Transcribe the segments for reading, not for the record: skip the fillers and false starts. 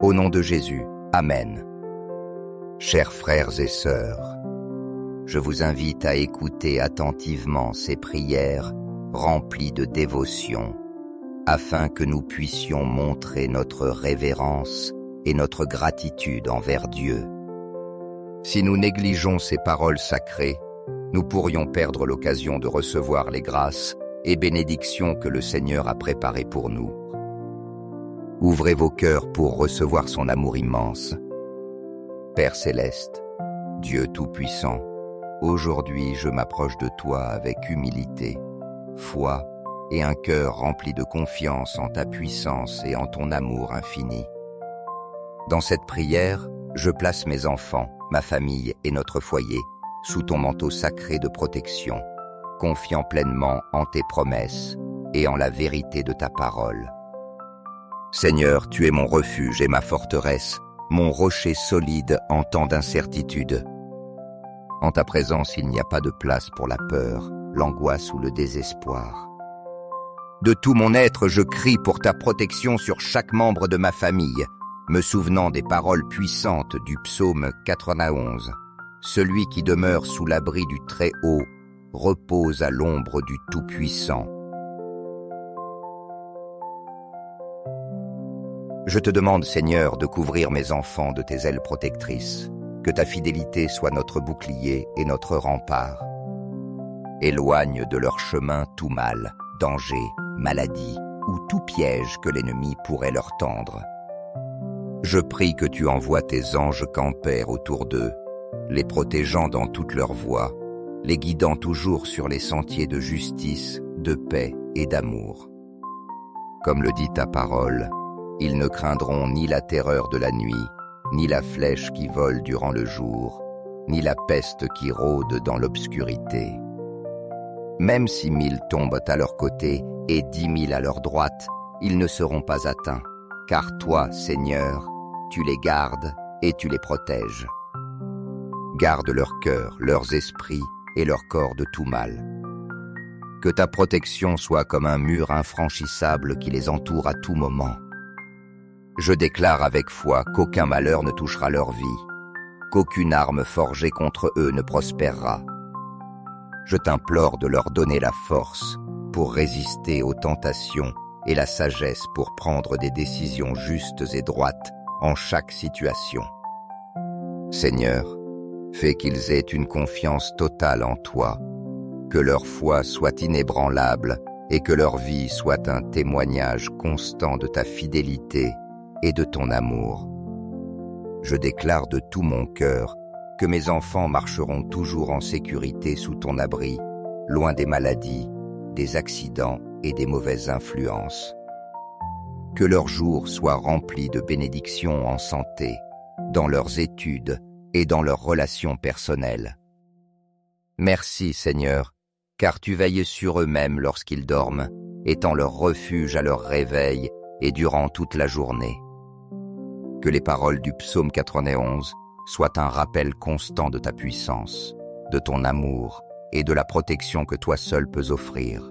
Au nom de Jésus, Amen. Chers frères et sœurs, je vous invite à écouter attentivement ces prières remplies de dévotion, afin que nous puissions montrer notre révérence et notre gratitude envers Dieu. Si nous négligeons ces paroles sacrées, nous pourrions perdre l'occasion de recevoir les grâces et bénédictions que le Seigneur a préparées pour nous. Ouvrez vos cœurs pour recevoir son amour immense. Père céleste, Dieu tout-puissant, aujourd'hui je m'approche de toi avec humilité, foi et un cœur rempli de confiance en ta puissance et en ton amour infini. Dans cette prière, je place mes enfants, ma famille et notre foyer sous ton manteau sacré de protection, confiant pleinement en tes promesses et en la vérité de ta parole. Seigneur, tu es mon refuge et ma forteresse, mon rocher solide en temps d'incertitude. En ta présence, il n'y a pas de place pour la peur, l'angoisse ou le désespoir. De tout mon être, je crie pour ta protection sur chaque membre de ma famille, me souvenant des paroles puissantes du psaume 91. Celui qui demeure sous l'abri du Très-Haut repose à l'ombre du Tout-Puissant. Je te demande, Seigneur, de couvrir mes enfants de tes ailes protectrices, que ta fidélité soit notre bouclier et notre rempart. Éloigne de leur chemin tout mal, danger, maladie ou tout piège que l'ennemi pourrait leur tendre. Je prie que tu envoies tes anges campers autour d'eux, les protégeant dans toutes leurs voies, les guidant toujours sur les sentiers de justice, de paix et d'amour. Comme le dit ta parole, ils ne craindront ni la terreur de la nuit, ni la flèche qui vole durant le jour, ni la peste qui rôde dans l'obscurité. Même si 1000 tombent à leur côté et 10 000 à leur droite, ils ne seront pas atteints, car toi, Seigneur, tu les gardes et tu les protèges. Garde leur cœur, leurs esprits et leur corps de tout mal. Que ta protection soit comme un mur infranchissable qui les entoure à tout moment. Je déclare avec foi qu'aucun malheur ne touchera leur vie, qu'aucune arme forgée contre eux ne prospérera. Je t'implore de leur donner la force pour résister aux tentations et la sagesse pour prendre des décisions justes et droites en chaque situation. Seigneur, fais qu'ils aient une confiance totale en toi, que leur foi soit inébranlable et que leur vie soit un témoignage constant de ta fidélité et de ton amour. Je déclare de tout mon cœur que mes enfants marcheront toujours en sécurité sous ton abri, loin des maladies, des accidents et des mauvaises influences. Que leurs jours soient remplis de bénédictions en santé, dans leurs études et dans leurs relations personnelles. Merci, Seigneur, car tu veilles sur eux-mêmes lorsqu'ils dorment, étant leur refuge à leur réveil et durant toute la journée. Que les paroles du psaume 91 soient un rappel constant de ta puissance, de ton amour et de la protection que toi seul peux offrir.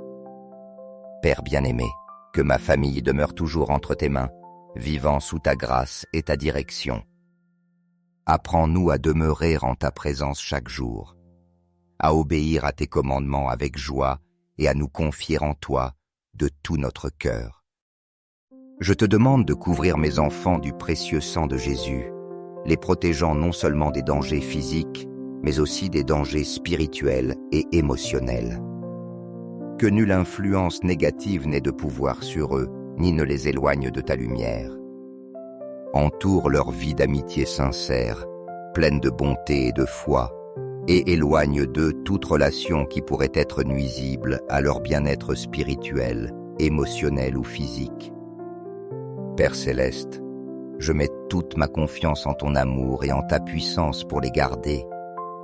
Père bien-aimé, que ma famille demeure toujours entre tes mains, vivant sous ta grâce et ta direction. Apprends-nous à demeurer en ta présence chaque jour, à obéir à tes commandements avec joie et à nous confier en toi de tout notre cœur. Je te demande de couvrir mes enfants du précieux sang de Jésus, les protégeant non seulement des dangers physiques, mais aussi des dangers spirituels et émotionnels. Que nulle influence négative n'ait de pouvoir sur eux, ni ne les éloigne de ta lumière. Entoure leur vie d'amitié sincère, pleine de bonté et de foi, et éloigne d'eux toute relation qui pourrait être nuisible à leur bien-être spirituel, émotionnel ou physique. Père céleste, je mets toute ma confiance en ton amour et en ta puissance pour les garder,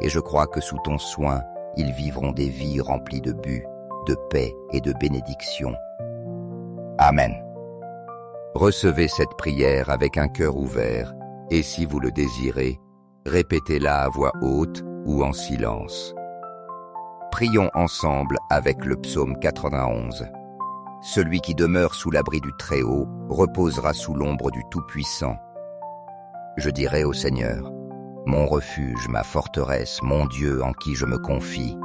et je crois que sous ton soin, ils vivront des vies remplies de buts, de paix et de bénédictions. Amen. Recevez cette prière avec un cœur ouvert, et si vous le désirez, répétez-la à voix haute ou en silence. Prions ensemble avec le psaume 91. Celui qui demeure sous l'abri du Très-Haut reposera sous l'ombre du Tout-Puissant. Je dirai au Seigneur, mon refuge, ma forteresse, mon Dieu en qui je me confie.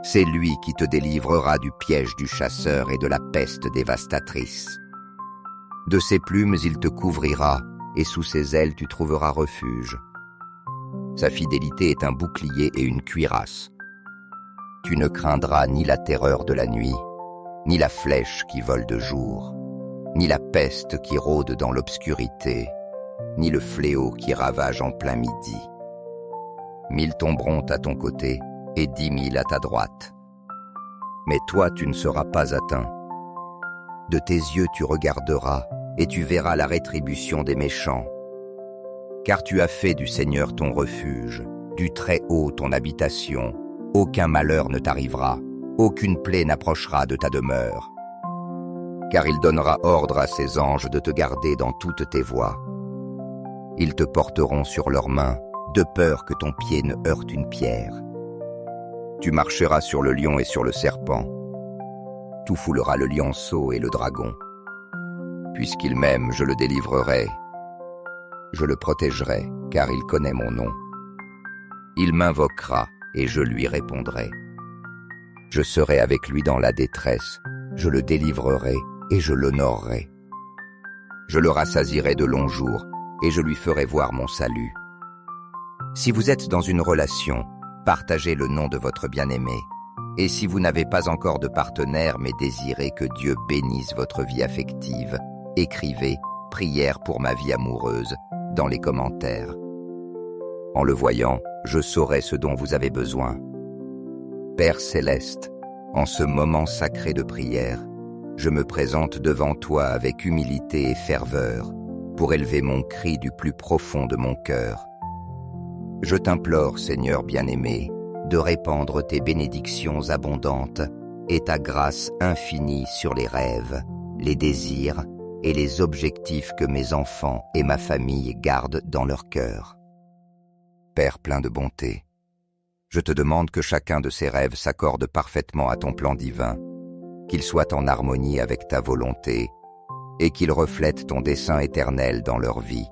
C'est lui qui te délivrera du piège du chasseur et de la peste dévastatrice. De ses plumes il te couvrira, et sous ses ailes tu trouveras refuge. Sa fidélité est un bouclier et une cuirasse. Tu ne craindras ni la terreur de la nuit, ni la flèche qui vole de jour, ni la peste qui rôde dans l'obscurité, ni le fléau qui ravage en plein midi. 1000 tomberont à ton côté et 10 000 à ta droite. Mais toi tu ne seras pas atteint. De tes yeux tu regarderas et tu verras la rétribution des méchants. Car tu as fait du Seigneur ton refuge, du Très-Haut ton habitation. Aucun malheur ne t'arrivera, aucune plaie n'approchera de ta demeure. Car il donnera ordre à ses anges de te garder dans toutes tes voies. Ils te porteront sur leurs mains, de peur que ton pied ne heurte une pierre. Tu marcheras sur le lion et sur le serpent. Tu fouleras le lionceau et le dragon. Puisqu'il m'aime, je le délivrerai. Je le protégerai, car il connaît mon nom. Il m'invoquera, et je lui répondrai. Je serai avec lui dans la détresse, je le délivrerai et je l'honorerai. Je le rassasierai de longs jours, et je lui ferai voir mon salut. Si vous êtes dans une relation, partagez le nom de votre bien-aimé. Et si vous n'avez pas encore de partenaire mais désirez que Dieu bénisse votre vie affective, écrivez « Prière pour ma vie amoureuse » dans les commentaires. En le voyant, je saurai ce dont vous avez besoin. Père céleste, en ce moment sacré de prière, je me présente devant toi avec humilité et ferveur pour élever mon cri du plus profond de mon cœur. Je t'implore, Seigneur bien-aimé, de répandre tes bénédictions abondantes et ta grâce infinie sur les rêves, les désirs et les objectifs que mes enfants et ma famille gardent dans leur cœur. Père plein de bonté, je te demande que chacun de ces rêves s'accorde parfaitement à ton plan divin, qu'il soit en harmonie avec ta volonté et qu'il reflète ton dessein éternel dans leur vie.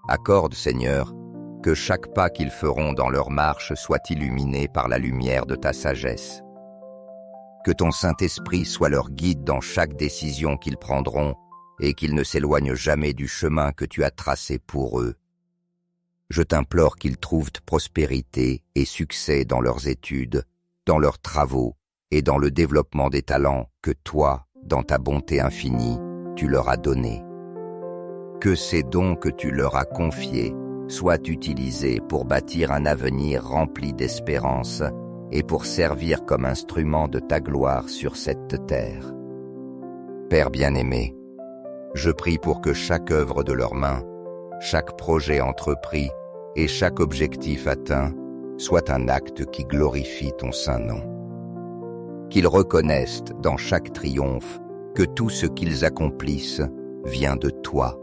Accorde, Seigneur, que chaque pas qu'ils feront dans leur marche soit illuminé par la lumière de ta sagesse. Que ton Saint-Esprit soit leur guide dans chaque décision qu'ils prendront et qu'ils ne s'éloignent jamais du chemin que tu as tracé pour eux. Je t'implore qu'ils trouvent prospérité et succès dans leurs études, dans leurs travaux et dans le développement des talents que toi, dans ta bonté infinie, tu leur as donnés. Que ces dons que tu leur as confiés soient utilisés pour bâtir un avenir rempli d'espérance et pour servir comme instrument de ta gloire sur cette terre. Père bien-aimé, je prie pour que chaque œuvre de leurs mains, chaque projet entrepris et chaque objectif atteint soit un acte qui glorifie ton saint nom. Qu'ils reconnaissent dans chaque triomphe que tout ce qu'ils accomplissent vient de toi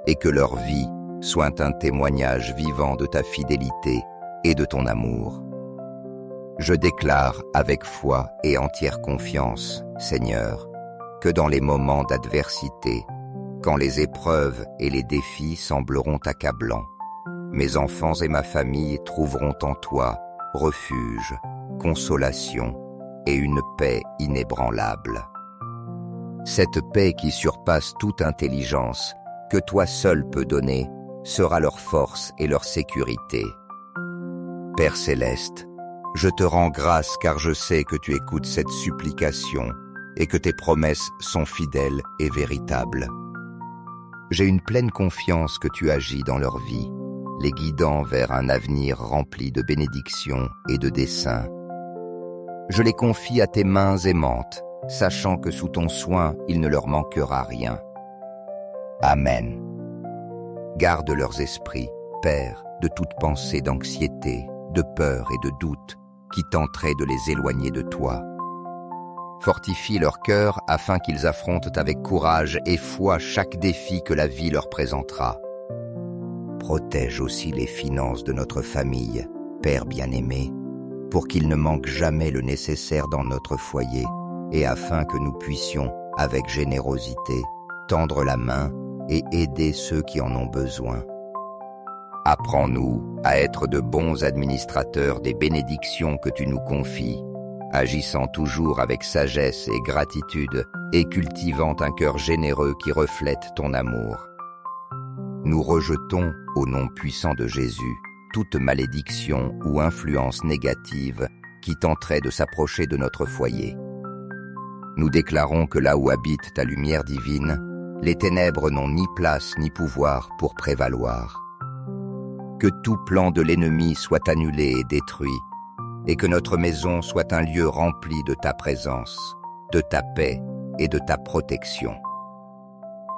et que leur vie soit un témoignage vivant de ta fidélité et de ton amour. Je déclare avec foi et entière confiance, Seigneur, que dans les moments d'adversité, quand les épreuves et les défis sembleront accablants, mes enfants et ma famille trouveront en toi refuge, consolation et une paix inébranlable. Cette paix qui surpasse toute intelligence, que toi seul peux donner, sera leur force et leur sécurité. Père céleste, je te rends grâce car je sais que tu écoutes cette supplication et que tes promesses sont fidèles et véritables. J'ai une pleine confiance que tu agis dans leur vie, les guidant vers un avenir rempli de bénédictions et de desseins. Je les confie à tes mains aimantes, sachant que sous ton soin, il ne leur manquera rien. Amen. Garde leurs esprits, Père, de toute pensée d'anxiété, de peur et de doute qui tenteraient de les éloigner de toi. Fortifie leur cœur afin qu'ils affrontent avec courage et foi chaque défi que la vie leur présentera. Protège aussi les finances de notre famille, Père bien-aimé, pour qu'il ne manque jamais le nécessaire dans notre foyer et afin que nous puissions, avec générosité, tendre la main et aider ceux qui en ont besoin. Apprends-nous à être de bons administrateurs des bénédictions que tu nous confies, agissant toujours avec sagesse et gratitude et cultivant un cœur généreux qui reflète ton amour. Nous rejetons, au nom puissant de Jésus, toute malédiction ou influence négative qui tenterait de s'approcher de notre foyer. Nous déclarons que là où habite ta lumière divine, les ténèbres n'ont ni place ni pouvoir pour prévaloir. Que tout plan de l'ennemi soit annulé et détruit, et que notre maison soit un lieu rempli de ta présence, de ta paix et de ta protection.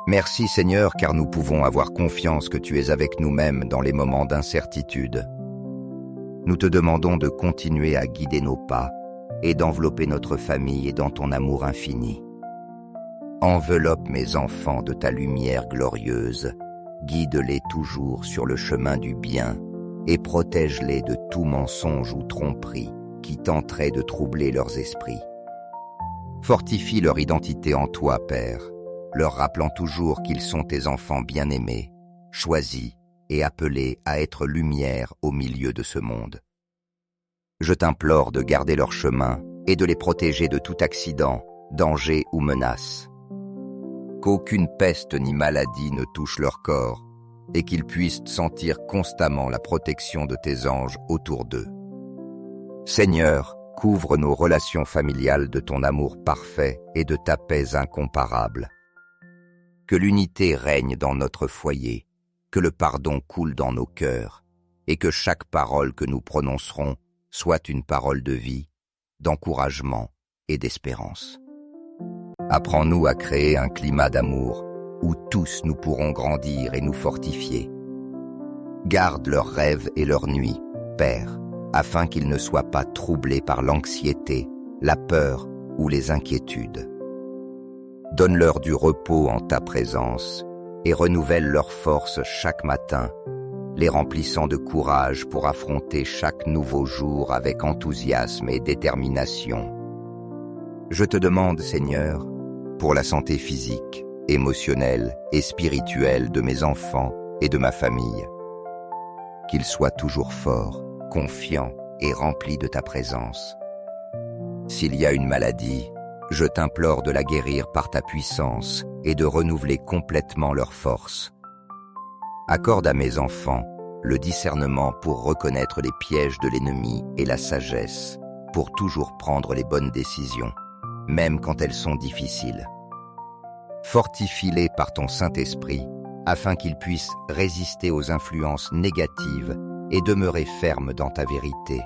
Merci Seigneur, car nous pouvons avoir confiance que tu es avec nous-mêmes dans les moments d'incertitude. Nous te demandons de continuer à guider nos pas et d'envelopper notre famille dans ton amour infini. Enveloppe mes enfants de ta lumière glorieuse, guide-les toujours sur le chemin du bien et protège-les de tout mensonge ou tromperie qui tenterait de troubler leurs esprits. Fortifie leur identité en toi, Père, leur rappelant toujours qu'ils sont tes enfants bien-aimés, choisis et appelés à être lumière au milieu de ce monde. Je t'implore de garder leur chemin et de les protéger de tout accident, danger ou menace. Qu'aucune peste ni maladie ne touche leur corps et qu'ils puissent sentir constamment la protection de tes anges autour d'eux. Seigneur, couvre nos relations familiales de ton amour parfait et de ta paix incomparable. Que l'unité règne dans notre foyer, que le pardon coule dans nos cœurs et que chaque parole que nous prononcerons soit une parole de vie, d'encouragement et d'espérance. Apprends-nous à créer un climat d'amour où tous nous pourrons grandir et nous fortifier. Garde leurs rêves et leurs nuits, Père, afin qu'ils ne soient pas troublés par l'anxiété, la peur ou les inquiétudes. Donne-leur du repos en ta présence et renouvelle leurs forces chaque matin, les remplissant de courage pour affronter chaque nouveau jour avec enthousiasme et détermination. Je te demande, Seigneur, pour la santé physique, émotionnelle et spirituelle de mes enfants et de ma famille, qu'ils soient toujours forts, confiants et remplis de ta présence. S'il y a une maladie, je t'implore de la guérir par ta puissance et de renouveler complètement leur force. Accorde à mes enfants le discernement pour reconnaître les pièges de l'ennemi et la sagesse pour toujours prendre les bonnes décisions, même quand elles sont difficiles. Fortifie-les par ton Saint-Esprit afin qu'ils puissent résister aux influences négatives et demeurer fermes dans ta vérité.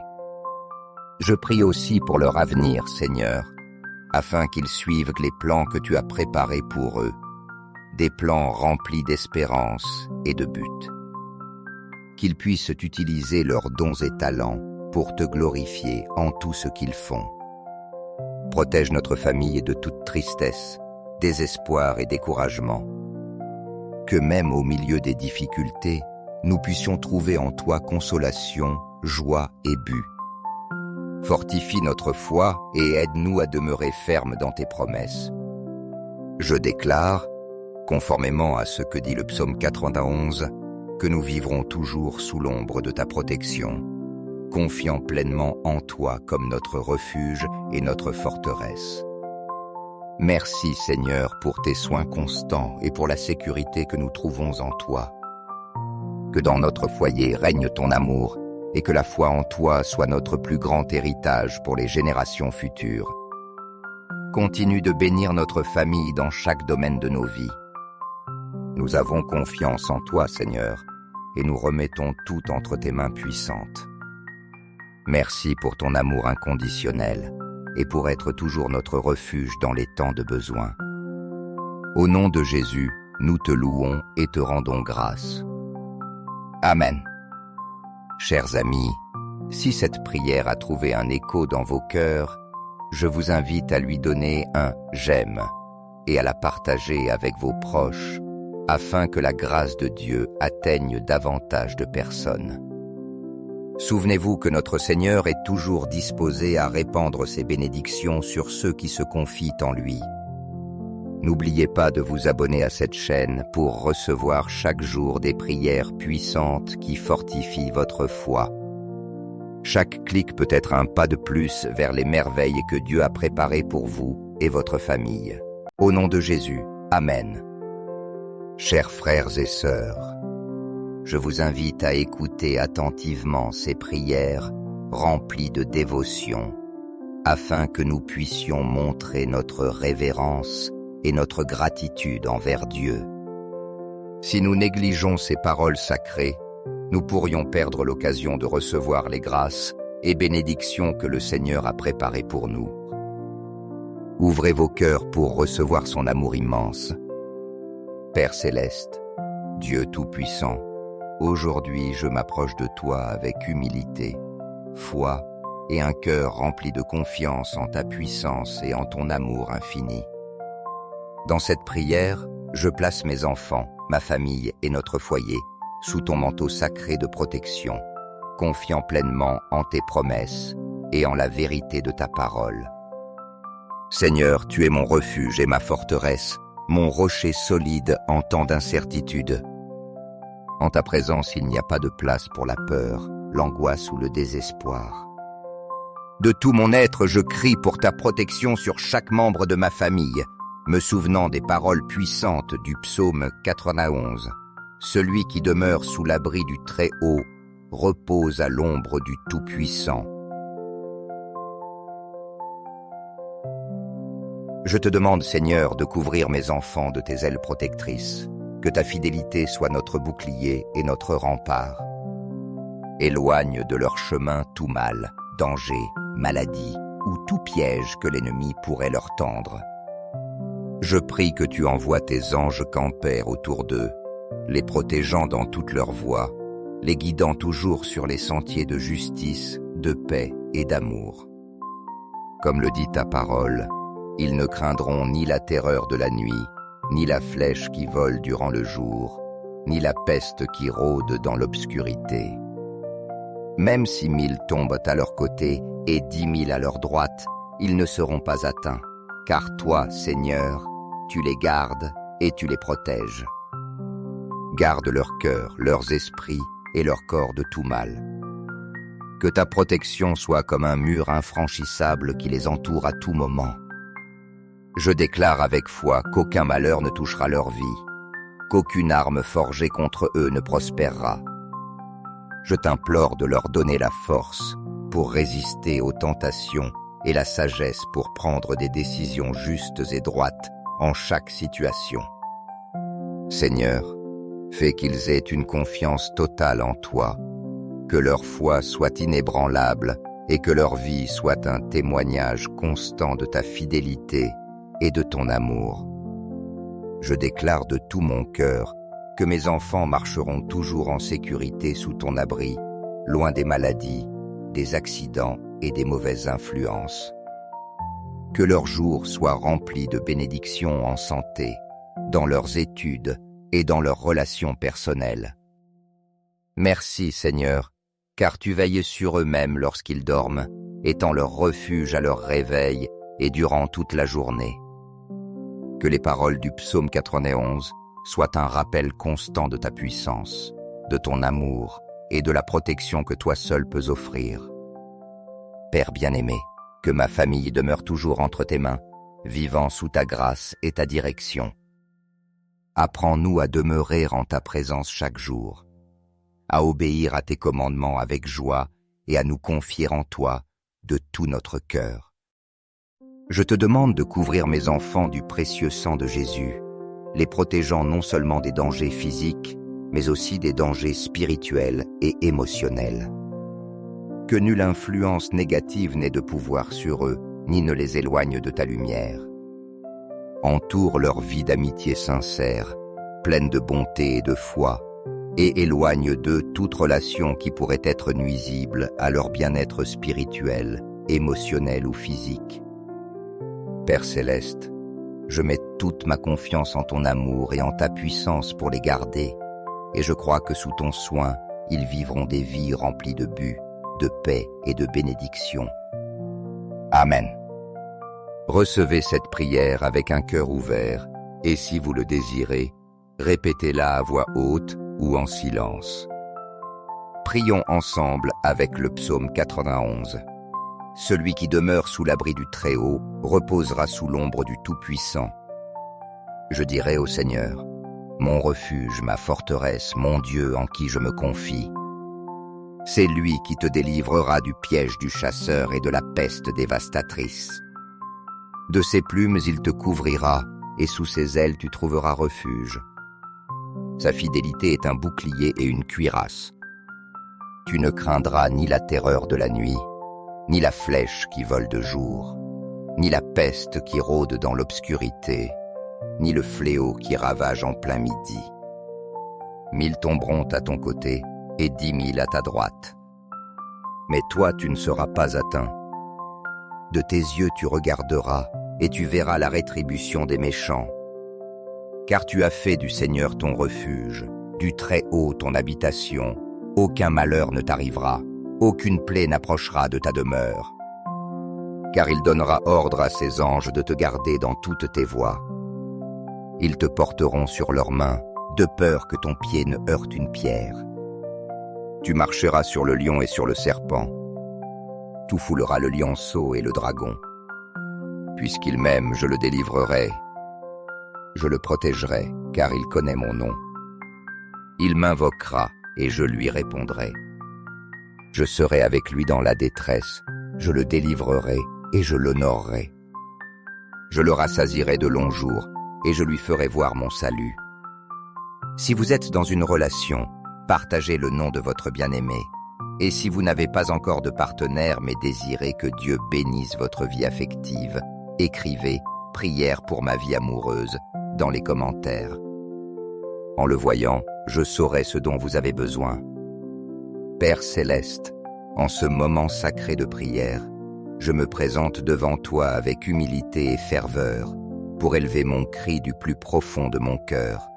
Je prie aussi pour leur avenir, Seigneur, afin qu'ils suivent les plans que tu as préparés pour eux, des plans remplis d'espérance et de but. Qu'ils puissent utiliser leurs dons et talents pour te glorifier en tout ce qu'ils font. Protège notre famille de toute tristesse, désespoir et découragement. Que même au milieu des difficultés, nous puissions trouver en toi consolation, joie et but. Fortifie notre foi et aide-nous à demeurer fermes dans tes promesses. Je déclare, conformément à ce que dit le psaume 91, que nous vivrons toujours sous l'ombre de ta protection, confiant pleinement en toi comme notre refuge et notre forteresse. Merci Seigneur pour tes soins constants et pour la sécurité que nous trouvons en toi. Que dans notre foyer règne ton amour et que la foi en toi soit notre plus grand héritage pour les générations futures. Continue de bénir notre famille dans chaque domaine de nos vies. Nous avons confiance en toi, Seigneur, et nous remettons tout entre tes mains puissantes. Merci pour ton amour inconditionnel et pour être toujours notre refuge dans les temps de besoin. Au nom de Jésus, nous te louons et te rendons grâce. Amen. Chers amis, si cette prière a trouvé un écho dans vos cœurs, je vous invite à lui donner un « j'aime » et à la partager avec vos proches, afin que la grâce de Dieu atteigne davantage de personnes. Souvenez-vous que notre Seigneur est toujours disposé à répandre ses bénédictions sur ceux qui se confient en lui. N'oubliez pas de vous abonner à cette chaîne pour recevoir chaque jour des prières puissantes qui fortifient votre foi. Chaque clic peut être un pas de plus vers les merveilles que Dieu a préparées pour vous et votre famille. Au nom de Jésus, Amen. Chers frères et sœurs, je vous invite à écouter attentivement ces prières remplies de dévotion, afin que nous puissions montrer notre révérence et notre gratitude envers Dieu. Si nous négligeons ces paroles sacrées, nous pourrions perdre l'occasion de recevoir les grâces et bénédictions que le Seigneur a préparées pour nous. Ouvrez vos cœurs pour recevoir son amour immense. Père céleste, Dieu tout-puissant, aujourd'hui je m'approche de toi avec humilité, foi et un cœur rempli de confiance en ta puissance et en ton amour infini. Dans cette prière, je place mes enfants, ma famille et notre foyer sous ton manteau sacré de protection, confiant pleinement en tes promesses et en la vérité de ta parole. Seigneur, tu es mon refuge et ma forteresse, mon rocher solide en temps d'incertitude. En ta présence, il n'y a pas de place pour la peur, l'angoisse ou le désespoir. De tout mon être, je crie pour ta protection sur chaque membre de ma famille, me souvenant des paroles puissantes du psaume 91. Celui qui demeure sous l'abri du Très-Haut repose à l'ombre du Tout-Puissant. Je te demande, Seigneur, de couvrir mes enfants de tes ailes protectrices, que ta fidélité soit notre bouclier et notre rempart. Éloigne de leur chemin tout mal, danger, maladie ou tout piège que l'ennemi pourrait leur tendre. Je prie que tu envoies tes anges campers autour d'eux, les protégeant dans toutes leurs voies, les guidant toujours sur les sentiers de justice, de paix et d'amour. Comme le dit ta parole, ils ne craindront ni la terreur de la nuit, ni la flèche qui vole durant le jour, ni la peste qui rôde dans l'obscurité. Même si 1000 tombent à leur côté et 10 000 à leur droite, ils ne seront pas atteints, car toi, Seigneur, tu les gardes et tu les protèges. Garde leur cœur, leurs esprits et leur corps de tout mal. Que ta protection soit comme un mur infranchissable qui les entoure à tout moment. Je déclare avec foi qu'aucun malheur ne touchera leur vie, qu'aucune arme forgée contre eux ne prospérera. Je t'implore de leur donner la force pour résister aux tentations et la sagesse pour prendre des décisions justes et droites en chaque situation. Seigneur, fais qu'ils aient une confiance totale en toi, que leur foi soit inébranlable et que leur vie soit un témoignage constant de ta fidélité et de ton amour. Je déclare de tout mon cœur que mes enfants marcheront toujours en sécurité sous ton abri, loin des maladies, des accidents et des mauvaises influences. Que leurs jours soient remplis de bénédictions en santé, dans leurs études et dans leurs relations personnelles. Merci, Seigneur, car tu veilles sur eux-mêmes lorsqu'ils dorment, étant leur refuge à leur réveil et durant toute la journée. Que les paroles du psaume 91 soient un rappel constant de ta puissance, de ton amour et de la protection que toi seul peux offrir. Père bien-aimé, que ma famille demeure toujours entre tes mains, vivant sous ta grâce et ta direction. Apprends-nous à demeurer en ta présence chaque jour, à obéir à tes commandements avec joie et à nous confier en toi de tout notre cœur. Je te demande de couvrir mes enfants du précieux sang de Jésus, les protégeant non seulement des dangers physiques, mais aussi des dangers spirituels et émotionnels. Que nulle influence négative n'ait de pouvoir sur eux, ni ne les éloigne de ta lumière. Entoure leur vie d'amitié sincère, pleine de bonté et de foi, et éloigne d'eux toute relation qui pourrait être nuisible à leur bien-être spirituel, émotionnel ou physique. Père céleste, je mets toute ma confiance en ton amour et en ta puissance pour les garder, et je crois que sous ton soin, ils vivront des vies remplies de buts, de paix et de bénédictions. Amen. Recevez cette prière avec un cœur ouvert, et si vous le désirez, répétez-la à voix haute ou en silence. Prions ensemble avec le psaume 91. Celui qui demeure sous l'abri du Très-Haut reposera sous l'ombre du Tout-Puissant. Je dirai au Seigneur, mon refuge, ma forteresse, mon Dieu en qui je me confie. C'est lui qui te délivrera du piège du chasseur et de la peste dévastatrice. De ses plumes il te couvrira, et sous ses ailes tu trouveras refuge. Sa fidélité est un bouclier et une cuirasse. Tu ne craindras ni la terreur de la nuit, ni la flèche qui vole de jour, ni la peste qui rôde dans l'obscurité, ni le fléau qui ravage en plein midi. 1000 tomberont à ton côté et 10 000 à ta droite. Mais toi, tu ne seras pas atteint. De tes yeux tu regarderas et tu verras la rétribution des méchants. Car tu as fait du Seigneur ton refuge, du Très-Haut ton habitation. Aucun malheur ne t'arrivera, aucune plaie n'approchera de ta demeure. Car il donnera ordre à ses anges de te garder dans toutes tes voies. Ils te porteront sur leurs mains, de peur que ton pied ne heurte une pierre. Tu marcheras sur le lion et sur le serpent. Tu fouleras le lionceau et le dragon. Puisqu'il m'aime, je le délivrerai. Je le protégerai, car il connaît mon nom. Il m'invoquera, et je lui répondrai. Je serai avec lui dans la détresse, je le délivrerai et je l'honorerai. Je le rassasierai de longs jours et je lui ferai voir mon salut. Si vous êtes dans une relation, partagez le nom de votre bien-aimé. Et si vous n'avez pas encore de partenaire mais désirez que Dieu bénisse votre vie affective, écrivez « Prière pour ma vie amoureuse » dans les commentaires. En le voyant, je saurai ce dont vous avez besoin. Père céleste, en ce moment sacré de prière, je me présente devant toi avec humilité et ferveur pour élever mon cri du plus profond de mon cœur.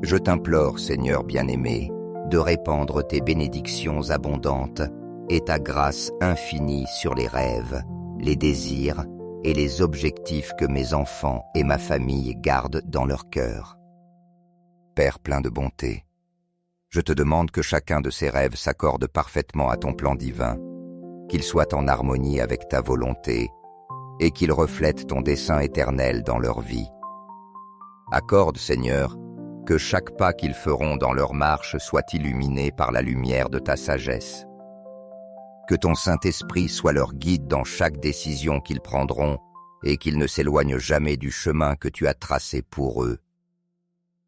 Je t'implore, Seigneur bien-aimé, de répandre tes bénédictions abondantes et ta grâce infinie sur les rêves, les désirs et les objectifs que mes enfants et ma famille gardent dans leur cœur. Père plein de bonté, je te demande que chacun de ces rêves s'accorde parfaitement à ton plan divin, qu'il soit en harmonie avec ta volonté et qu'il reflète ton dessein éternel dans leur vie. Accorde, Seigneur, que chaque pas qu'ils feront dans leur marche soit illuminé par la lumière de ta sagesse. Que ton Saint-Esprit soit leur guide dans chaque décision qu'ils prendront et qu'ils ne s'éloignent jamais du chemin que tu as tracé pour eux.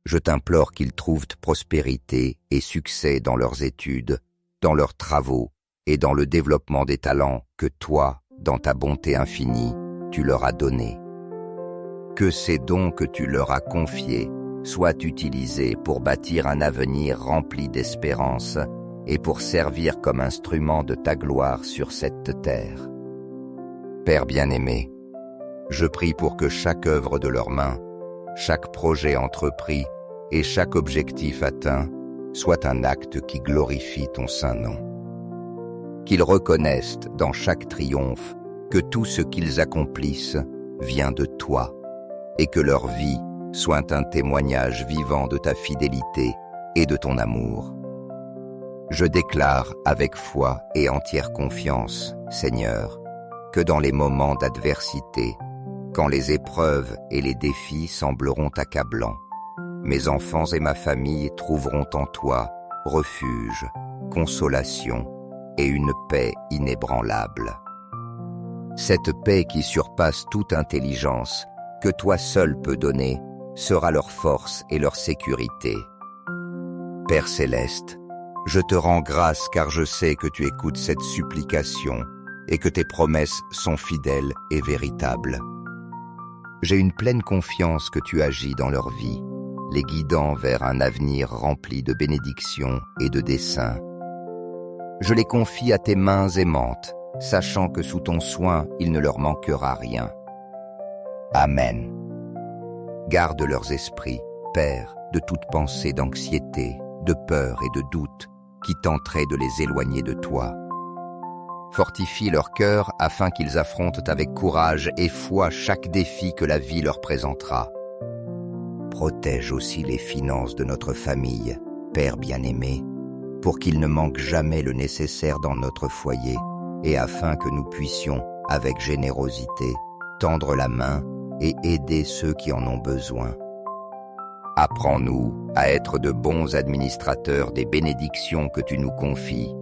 Je t'implore qu'ils trouvent prospérité et succès dans leurs études, dans leurs travaux et dans le développement des talents que toi, dans ta bonté infinie, tu leur as donnés. Que ces dons que tu leur as confiés soient utilisés pour bâtir un avenir rempli d'espérance et pour servir comme instrument de ta gloire sur cette terre. Père bien-aimé, je prie pour que chaque œuvre de leurs mains, chaque projet entrepris et chaque objectif atteint soit un acte qui glorifie ton saint nom. Qu'ils reconnaissent dans chaque triomphe que tout ce qu'ils accomplissent vient de toi et que leur vie soit un témoignage vivant de ta fidélité et de ton amour. Je déclare avec foi et entière confiance, Seigneur, que dans les moments d'adversité, quand les épreuves et les défis sembleront accablants, mes enfants et ma famille trouveront en toi refuge, consolation et une paix inébranlable. Cette paix qui surpasse toute intelligence, que toi seul peux donner, sera leur force et leur sécurité. Père céleste, je te rends grâce car je sais que tu écoutes cette supplication et que tes promesses sont fidèles et véritables. J'ai une pleine confiance que tu agis dans leur vie, les guidant vers un avenir rempli de bénédictions et de desseins. Je les confie à tes mains aimantes, sachant que sous ton soin, il ne leur manquera rien. Amen. Garde leurs esprits, Père, de toute pensée d'anxiété, de peur et de doute qui tenteraient de les éloigner de toi. Fortifie leur cœur afin qu'ils affrontent avec courage et foi chaque défi que la vie leur présentera. Protège aussi les finances de notre famille, Père bien-aimé, pour qu'il ne manque jamais le nécessaire dans notre foyer et afin que nous puissions, avec générosité, tendre la main et aider ceux qui en ont besoin. Apprends-nous à être de bons administrateurs des bénédictions que tu nous confies,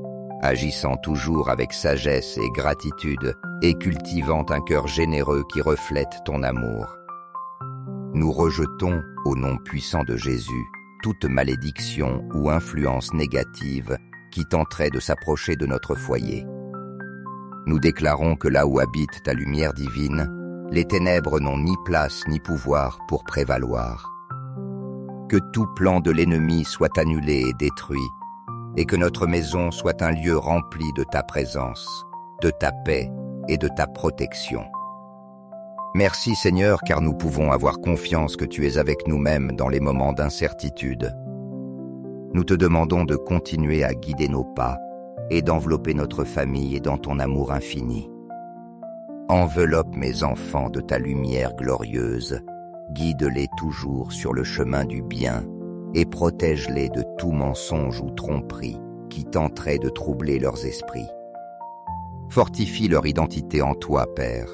agissant toujours avec sagesse et gratitude et cultivant un cœur généreux qui reflète ton amour. Nous rejetons, au nom puissant de Jésus, toute malédiction ou influence négative qui tenterait de s'approcher de notre foyer. Nous déclarons que là où habite ta lumière divine, les ténèbres n'ont ni place ni pouvoir pour prévaloir. Que tout plan de l'ennemi soit annulé et détruit, et que notre maison soit un lieu rempli de ta présence, de ta paix et de ta protection. Merci Seigneur, car nous pouvons avoir confiance que tu es avec nous-mêmes dans les moments d'incertitude. Nous te demandons de continuer à guider nos pas et d'envelopper notre famille dans ton amour infini. Enveloppe mes enfants de ta lumière glorieuse, guide-les toujours sur le chemin du bien et protège-les de tout mensonge ou tromperie qui tenterait de troubler leurs esprits. Fortifie leur identité en toi, Père,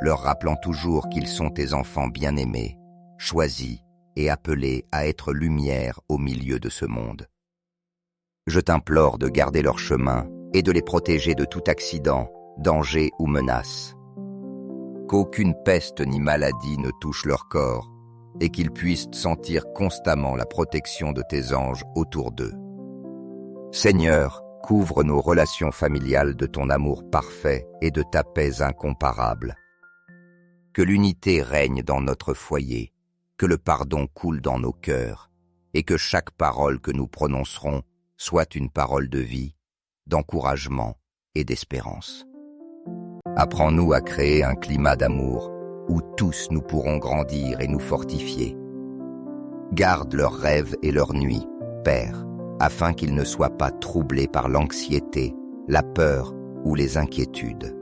leur rappelant toujours qu'ils sont tes enfants bien-aimés, choisis et appelés à être lumière au milieu de ce monde. Je t'implore de garder leur chemin et de les protéger de tout accident, danger ou menace. Qu'aucune peste ni maladie ne touche leur corps et qu'ils puissent sentir constamment la protection de tes anges autour d'eux. Seigneur, couvre nos relations familiales de ton amour parfait et de ta paix incomparable. Que l'unité règne dans notre foyer, que le pardon coule dans nos cœurs et que chaque parole que nous prononcerons soit une parole de vie, d'encouragement et d'espérance. Apprends-nous à créer un climat d'amour où tous nous pourrons grandir et nous fortifier. Garde leurs rêves et leurs nuits, Père, afin qu'ils ne soient pas troublés par l'anxiété, la peur ou les inquiétudes.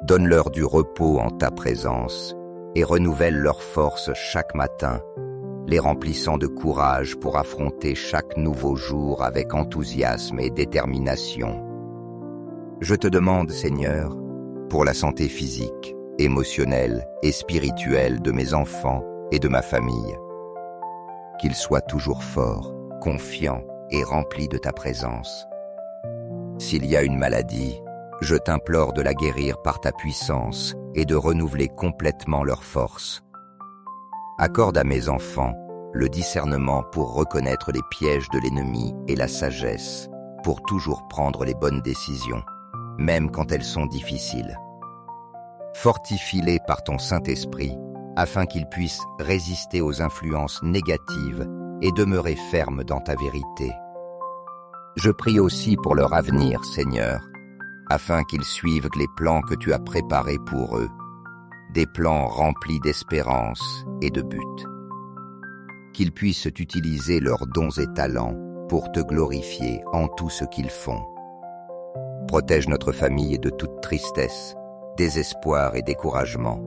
Donne-leur du repos en ta présence et renouvelle leurs forces chaque matin, les remplissant de courage pour affronter chaque nouveau jour avec enthousiasme et détermination. Je te demande, Seigneur, pour la santé physique, émotionnelle et spirituelle de mes enfants et de ma famille, qu'ils soient toujours forts, confiants et remplis de ta présence. S'il y a une maladie, je t'implore de la guérir par ta puissance et de renouveler complètement leur force. Accorde à mes enfants le discernement pour reconnaître les pièges de l'ennemi et la sagesse pour toujours prendre les bonnes décisions, même quand elles sont difficiles. Fortifie-les par ton Saint-Esprit afin qu'ils puissent résister aux influences négatives et demeurer fermes dans ta vérité. Je prie aussi pour leur avenir, Seigneur, afin qu'ils suivent les plans que tu as préparés pour eux, des plans remplis d'espérance et de but. Qu'ils puissent utiliser leurs dons et talents pour te glorifier en tout ce qu'ils font. Protège notre famille de toute tristesse, désespoir et découragement.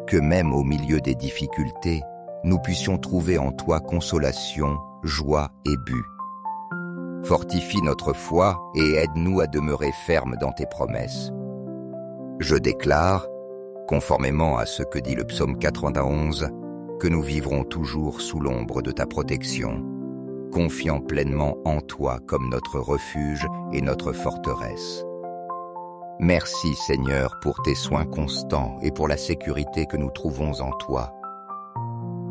Que même au milieu des difficultés, nous puissions trouver en toi consolation, joie et but. Fortifie notre foi et aide-nous à demeurer fermes dans tes promesses. Je déclare, conformément à ce que dit le psaume 91, que nous vivrons toujours sous l'ombre de ta protection, confiant pleinement en toi comme notre refuge et notre forteresse. Merci Seigneur pour tes soins constants et pour la sécurité que nous trouvons en toi.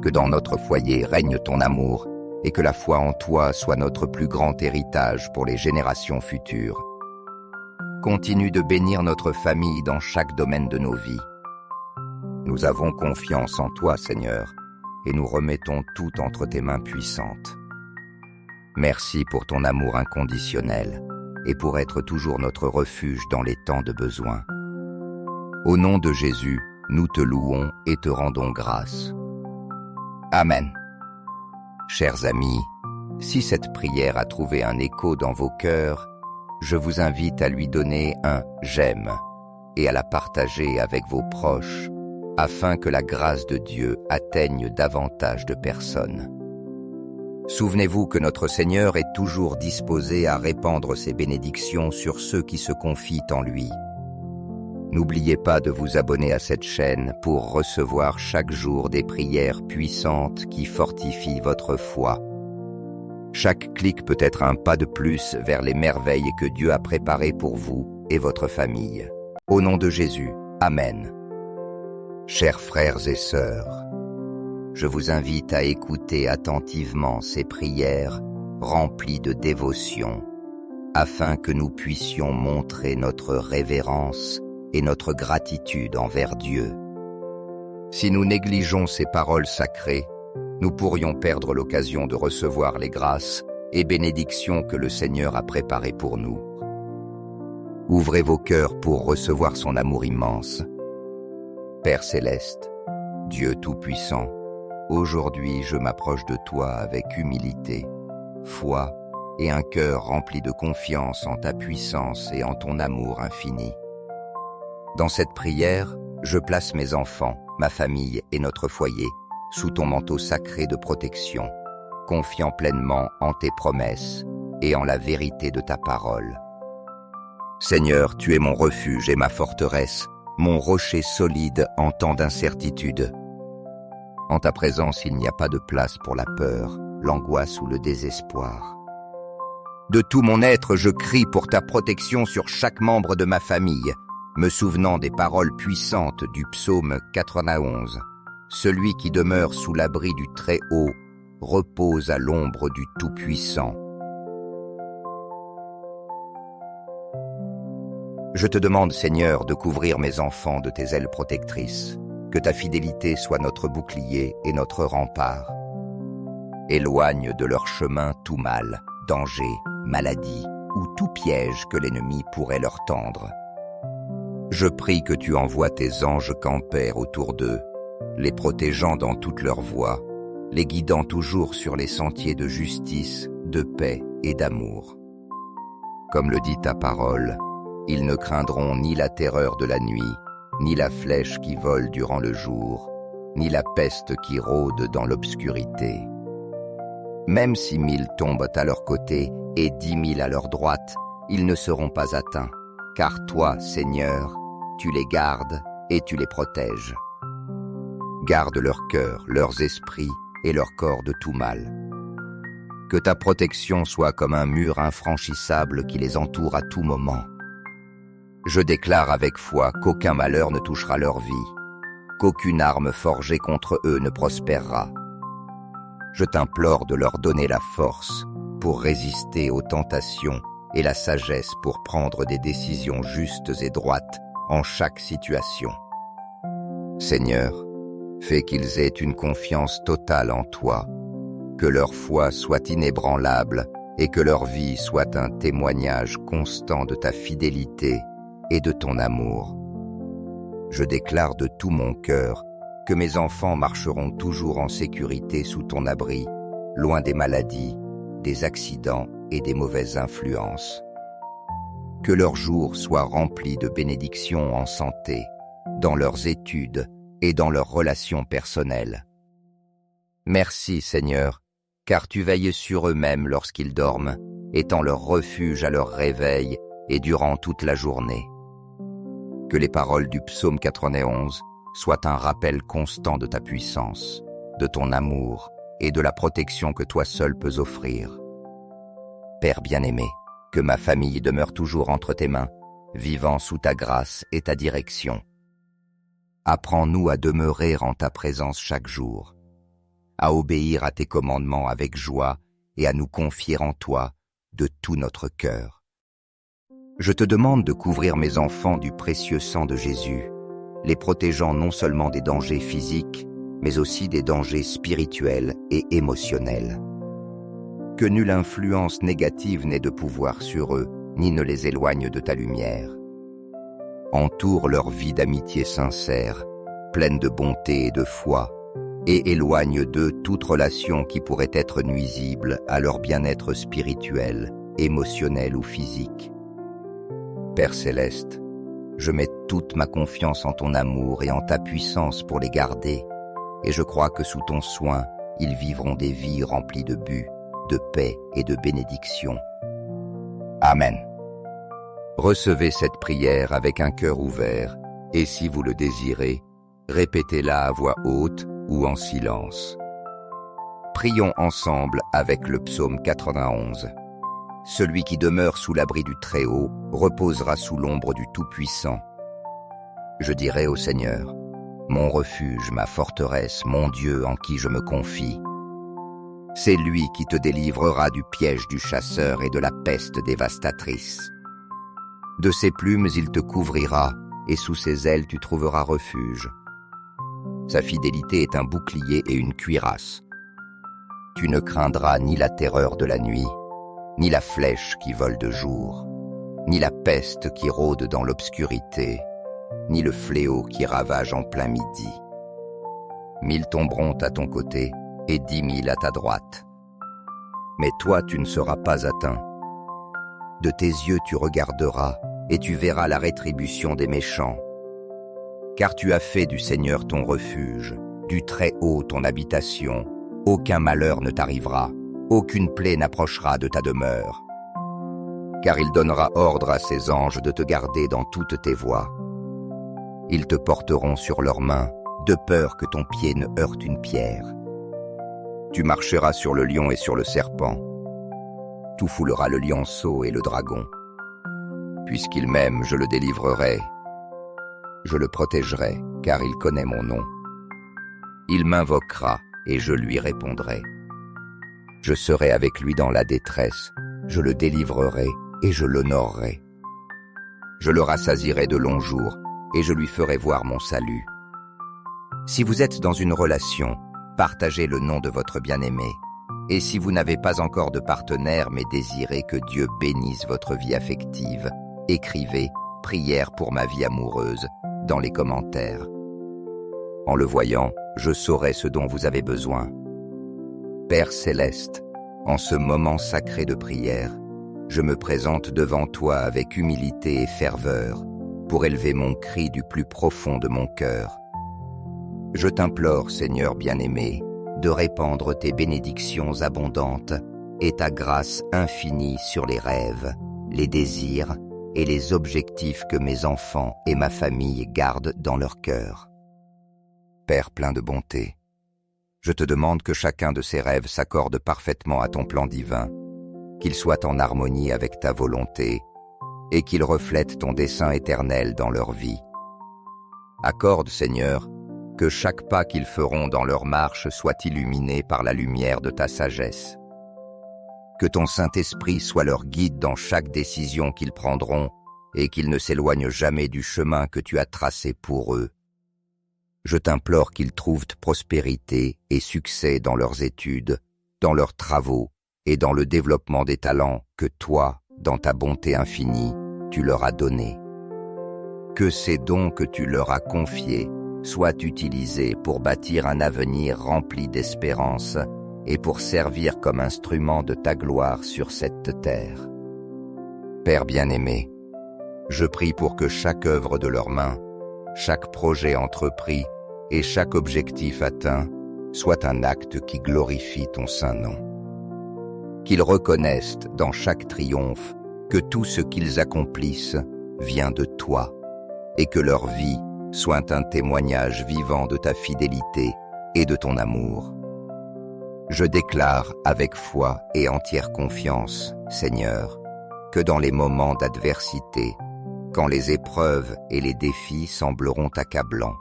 Que dans notre foyer règne ton amour et que la foi en toi soit notre plus grand héritage pour les générations futures. Continue de bénir notre famille dans chaque domaine de nos vies. Nous avons confiance en toi, Seigneur, et nous remettons tout entre tes mains puissantes. Merci pour ton amour inconditionnel et pour être toujours notre refuge dans les temps de besoin. Au nom de Jésus, nous te louons et te rendons grâce. Amen. Chers amis, si cette prière a trouvé un écho dans vos cœurs, Je vous invite à lui donner un « j'aime » et à la partager avec vos proches, afin que la grâce de Dieu atteigne davantage de personnes. Souvenez-vous que notre Seigneur est toujours disposé à répandre ses bénédictions sur ceux qui se confient en lui. N'oubliez pas de vous abonner à cette chaîne pour recevoir chaque jour des prières puissantes qui fortifient votre foi. Chaque clic peut être un pas de plus vers les merveilles que Dieu a préparées pour vous et votre famille. Au nom de Jésus, Amen. Chers frères et sœurs, je vous invite à écouter attentivement ces prières remplies de dévotion, afin que nous puissions montrer notre révérence et notre gratitude envers Dieu. Si nous négligeons ces paroles sacrées, nous pourrions perdre l'occasion de recevoir les grâces et bénédictions que le Seigneur a préparées pour nous. Ouvrez vos cœurs pour recevoir son amour immense. Père céleste, Dieu tout-puissant, aujourd'hui je m'approche de toi avec humilité, foi et un cœur rempli de confiance en ta puissance et en ton amour infini. Dans cette prière, je place mes enfants, ma famille et notre foyer sous ton manteau sacré de protection, confiant pleinement en tes promesses et en la vérité de ta parole. Seigneur, tu es mon refuge et ma forteresse, mon rocher solide en temps d'incertitude. En ta présence, il n'y a pas de place pour la peur, l'angoisse ou le désespoir. De tout mon être, je crie pour ta protection sur chaque membre de ma famille, me souvenant des paroles puissantes du psaume 91. Celui qui demeure sous l'abri du Très-Haut repose à l'ombre du Tout-Puissant. Je te demande, Seigneur, de couvrir mes enfants de tes ailes protectrices, que ta fidélité soit notre bouclier et notre rempart. Éloigne de leur chemin tout mal, danger, maladie ou tout piège que l'ennemi pourrait leur tendre. Je prie que tu envoies tes anges campers autour d'eux, les protégeant dans toutes leurs voies, les guidant toujours sur les sentiers de justice, de paix et d'amour. Comme le dit ta parole, ils ne craindront ni la terreur de la nuit, ni la flèche qui vole durant le jour, ni la peste qui rôde dans l'obscurité. Même si 1000 tombent à leur côté et 10 000 à leur droite, ils ne seront pas atteints, car toi, Seigneur, tu les gardes et tu les protèges. Garde leur cœur, leurs esprits et leur corps de tout mal. Que ta protection soit comme un mur infranchissable qui les entoure à tout moment. Je déclare avec foi qu'aucun malheur ne touchera leur vie, qu'aucune arme forgée contre eux ne prospérera. Je t'implore de leur donner la force pour résister aux tentations et la sagesse pour prendre des décisions justes et droites en chaque situation. Seigneur, fais qu'ils aient une confiance totale en toi, que leur foi soit inébranlable et que leur vie soit un témoignage constant de ta fidélité et de ton amour. Je déclare de tout mon cœur que mes enfants marcheront toujours en sécurité sous ton abri, loin des maladies, des accidents et des mauvaises influences. Que leurs jours soient remplis de bénédictions en santé, dans leurs études et dans leurs relations personnelles. Merci, Seigneur, car tu veilles sur eux-mêmes lorsqu'ils dorment, étant leur refuge à leur réveil et durant toute la journée. Que les paroles du psaume 91 soient un rappel constant de ta puissance, de ton amour et de la protection que toi seul peux offrir. Père bien-aimé, que ma famille demeure toujours entre tes mains, vivant sous ta grâce et ta direction. Apprends-nous à demeurer en ta présence chaque jour, à obéir à tes commandements avec joie et à nous confier en toi de tout notre cœur. Je te demande de couvrir mes enfants du précieux sang de Jésus, les protégeant non seulement des dangers physiques, mais aussi des dangers spirituels et émotionnels. Que nulle influence négative n'ait de pouvoir sur eux, ni ne les éloigne de ta lumière. Entoure leur vie d'amitié sincère, pleine de bonté et de foi, et éloigne d'eux toute relation qui pourrait être nuisible à leur bien-être spirituel, émotionnel ou physique. Père céleste, je mets toute ma confiance en ton amour et en ta puissance pour les garder, et je crois que sous ton soin, ils vivront des vies remplies de buts, de paix et de bénédictions. Amen. Recevez cette prière avec un cœur ouvert, et si vous le désirez, répétez-la à voix haute ou en silence. Prions ensemble avec le psaume 91. Celui qui demeure sous l'abri du Très-Haut reposera sous l'ombre du Tout-Puissant. Je dirai au Seigneur, mon refuge, ma forteresse, mon Dieu en qui je me confie. C'est lui qui te délivrera du piège du chasseur et de la peste dévastatrice. De ses plumes il te couvrira, et sous ses ailes tu trouveras refuge. Sa fidélité est un bouclier et une cuirasse. Tu ne craindras ni la terreur de la nuit, ni la flèche qui vole de jour, ni la peste qui rôde dans l'obscurité, ni le fléau qui ravage en plein midi. 1000 tomberont à ton côté et 10 000 à ta droite. Mais toi, tu ne seras pas atteint. De tes yeux tu regarderas et tu verras la rétribution des méchants. Car tu as fait du Seigneur ton refuge, du Très-Haut ton habitation. Aucun malheur ne t'arrivera, aucune plaie n'approchera de ta demeure. Car il donnera ordre à ses anges de te garder dans toutes tes voies. Ils te porteront sur leurs mains, de peur que ton pied ne heurte une pierre. Tu marcheras sur le lion et sur le serpent. Tu fouleras le lionceau et le dragon. Puisqu'il m'aime, je le délivrerai. Je le protégerai, car il connaît mon nom. Il m'invoquera, et je lui répondrai. Je serai avec lui dans la détresse, je le délivrerai et je l'honorerai. Je le rassasierai de longs jours, et je lui ferai voir mon salut. Si vous êtes dans une relation, partagez le nom de votre bien-aimé. Et si vous n'avez pas encore de partenaire mais désirez que Dieu bénisse votre vie affective, écrivez « Prière pour ma vie amoureuse » dans les commentaires. En le voyant, je saurai ce dont vous avez besoin. Père céleste, en ce moment sacré de prière, je me présente devant toi avec humilité et ferveur pour élever mon cri du plus profond de mon cœur. Je t'implore, Seigneur bien-aimé, de répandre tes bénédictions abondantes et ta grâce infinie sur les rêves, les désirs et les objectifs que mes enfants et ma famille gardent dans leur cœur. Père plein de bonté, je te demande que chacun de ces rêves s'accorde parfaitement à ton plan divin, qu'il soit en harmonie avec ta volonté et qu'il reflète ton dessein éternel dans leur vie. Accorde, Seigneur, que chaque pas qu'ils feront dans leur marche soit illuminé par la lumière de ta sagesse. Que ton Saint-Esprit soit leur guide dans chaque décision qu'ils prendront et qu'ils ne s'éloignent jamais du chemin que tu as tracé pour eux. Je t'implore qu'ils trouvent prospérité et succès dans leurs études, dans leurs travaux et dans le développement des talents que toi, dans ta bonté infinie, tu leur as donnés. Que ces dons que tu leur as confiés soient utilisés pour bâtir un avenir rempli d'espérance et pour servir comme instrument de ta gloire sur cette terre. Père bien-aimé, je prie pour que chaque œuvre de leurs mains, chaque projet entrepris et chaque objectif atteint soit un acte qui glorifie ton saint nom. Qu'ils reconnaissent dans chaque triomphe que tout ce qu'ils accomplissent vient de toi et que leur vie soit un témoignage vivant de ta fidélité et de ton amour. Je déclare avec foi et entière confiance, Seigneur, que dans les moments d'adversité, quand les épreuves et les défis sembleront accablants,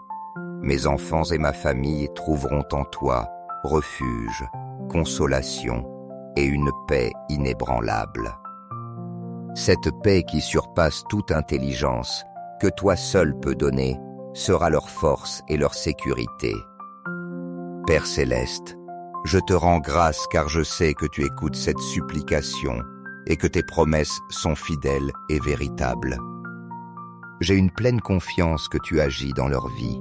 mes enfants et ma famille trouveront en toi refuge, consolation et une paix inébranlable. Cette paix qui surpasse toute intelligence, que toi seul peux donner, sera leur force et leur sécurité. Père céleste, je te rends grâce car je sais que tu écoutes cette supplication et que tes promesses sont fidèles et véritables. J'ai une pleine confiance que tu agis dans leur vie,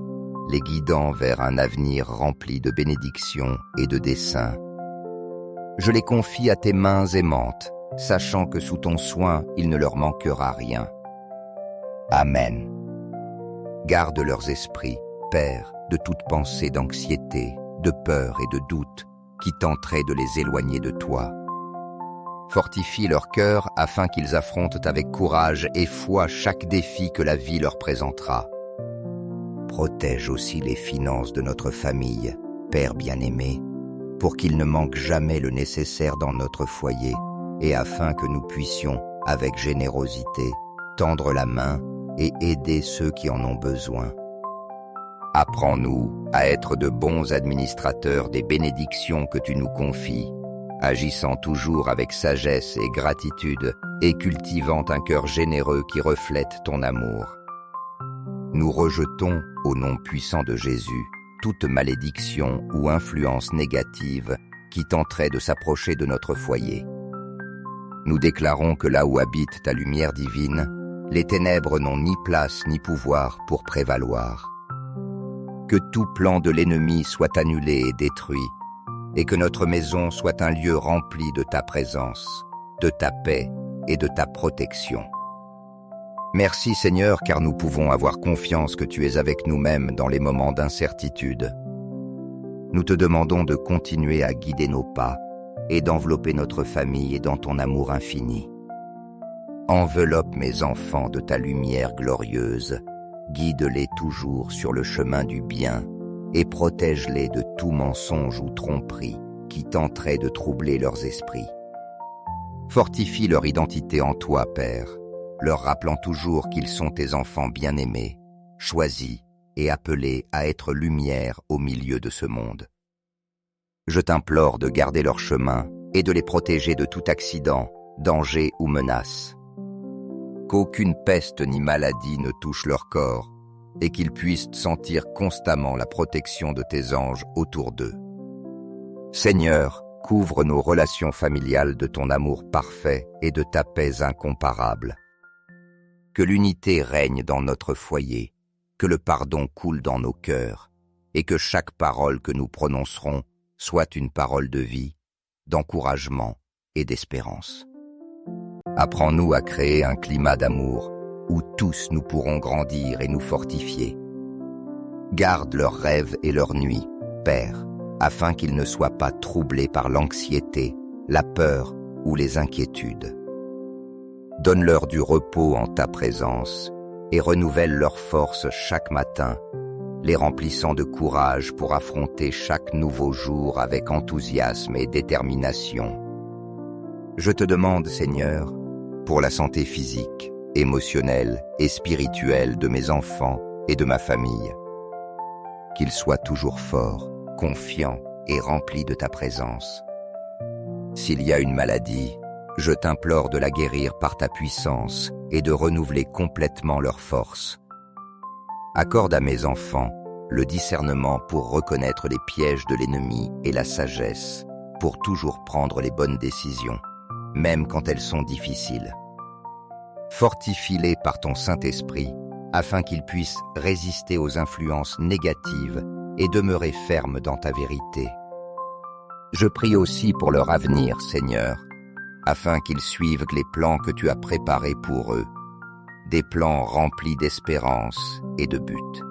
les guidant vers un avenir rempli de bénédictions et de desseins. Je les confie à tes mains aimantes, sachant que sous ton soin, il ne leur manquera rien. Amen. Garde leurs esprits, Père, de toute pensée d'anxiété, de peur et de doute qui tenteraient de les éloigner de toi. Fortifie leur cœur afin qu'ils affrontent avec courage et foi chaque défi que la vie leur présentera. Protège aussi les finances de notre famille, Père bien-aimé, pour qu'il ne manque jamais le nécessaire dans notre foyer et afin que nous puissions, avec générosité, tendre la main et aider ceux qui en ont besoin. Apprends-nous à être de bons administrateurs des bénédictions que tu nous confies, agissant toujours avec sagesse et gratitude et cultivant un cœur généreux qui reflète ton amour. Nous rejetons, au nom puissant de Jésus, toute malédiction ou influence négative qui tenterait de s'approcher de notre foyer. Nous déclarons que là où habite ta lumière divine, les ténèbres n'ont ni place ni pouvoir pour prévaloir. Que tout plan de l'ennemi soit annulé et détruit, et que notre maison soit un lieu rempli de ta présence, de ta paix et de ta protection. Merci Seigneur, car nous pouvons avoir confiance que tu es avec nous-mêmes dans les moments d'incertitude. Nous te demandons de continuer à guider nos pas et d'envelopper notre famille dans ton amour infini. Enveloppe mes enfants de ta lumière glorieuse, guide-les toujours sur le chemin du bien et protège-les de tout mensonge ou tromperie qui tenterait de troubler leurs esprits. Fortifie leur identité en toi, Père, leur rappelant toujours qu'ils sont tes enfants bien-aimés, choisis et appelés à être lumière au milieu de ce monde. Je t'implore de garder leur chemin et de les protéger de tout accident, danger ou menace. Qu'aucune peste ni maladie ne touche leur corps et qu'ils puissent sentir constamment la protection de tes anges autour d'eux. Seigneur, couvre nos relations familiales de ton amour parfait et de ta paix incomparable. Que l'unité règne dans notre foyer, que le pardon coule dans nos cœurs et que chaque parole que nous prononcerons soit une parole de vie, d'encouragement et d'espérance. Apprends-nous à créer un climat d'amour où tous nous pourrons grandir et nous fortifier. Garde leurs rêves et leurs nuits, Père, afin qu'ils ne soient pas troublés par l'anxiété, la peur ou les inquiétudes. Donne-leur du repos en ta présence et renouvelle leurs forces chaque matin, les remplissant de courage pour affronter chaque nouveau jour avec enthousiasme et détermination. Je te demande, Seigneur, pour la santé physique, émotionnelle et spirituelle de mes enfants et de ma famille, qu'ils soient toujours forts, confiants et remplis de ta présence. S'il y a une maladie, je t'implore de la guérir par ta puissance et de renouveler complètement leur force. Accorde à mes enfants le discernement pour reconnaître les pièges de l'ennemi et la sagesse pour toujours prendre les bonnes décisions, même quand elles sont difficiles. Fortifie-les par ton Saint-Esprit afin qu'ils puissent résister aux influences négatives et demeurer fermes dans ta vérité. Je prie aussi pour leur avenir, Seigneur, afin qu'ils suivent les plans que tu as préparés pour eux, des plans remplis d'espérance et de but.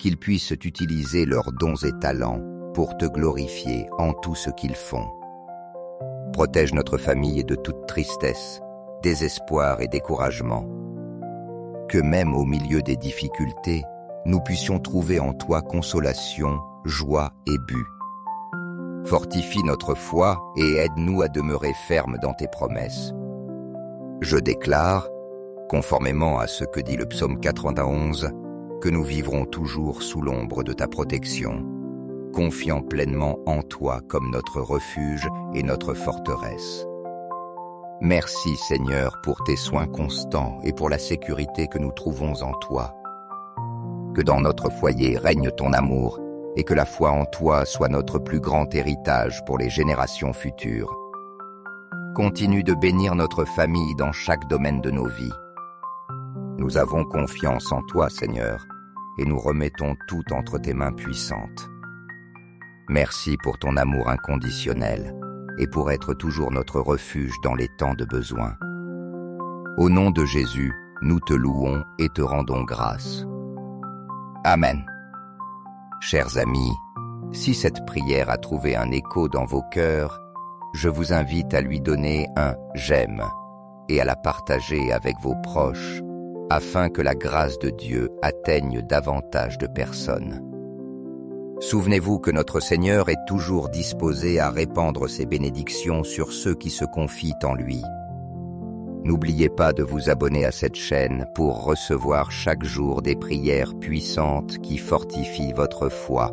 Qu'ils puissent utiliser leurs dons et talents pour te glorifier en tout ce qu'ils font. Protège notre famille de toute tristesse, désespoir et découragement. Que même au milieu des difficultés, nous puissions trouver en toi consolation, joie et but. Fortifie notre foi et aide-nous à demeurer fermes dans tes promesses. Je déclare, conformément à ce que dit le psaume 91, que nous vivrons toujours sous l'ombre de ta protection, confiant pleinement en toi comme notre refuge et notre forteresse. Merci Seigneur pour tes soins constants et pour la sécurité que nous trouvons en toi. Que dans notre foyer règne ton amour et que la foi en toi soit notre plus grand héritage pour les générations futures. Continue de bénir notre famille dans chaque domaine de nos vies. Nous avons confiance en toi, Seigneur, et nous remettons tout entre tes mains puissantes. Merci pour ton amour inconditionnel et pour être toujours notre refuge dans les temps de besoin. Au nom de Jésus, nous te louons et te rendons grâce. Amen. Chers amis, si cette prière a trouvé un écho dans vos cœurs, je vous invite à lui donner un « j'aime » et à la partager avec vos proches, afin que la grâce de Dieu atteigne davantage de personnes. Souvenez-vous que notre Seigneur est toujours disposé à répandre ses bénédictions sur ceux qui se confient en lui. N'oubliez pas de vous abonner à cette chaîne pour recevoir chaque jour des prières puissantes qui fortifient votre foi.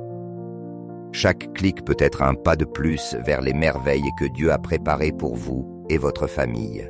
Chaque clic peut être un pas de plus vers les merveilles que Dieu a préparées pour vous et votre famille.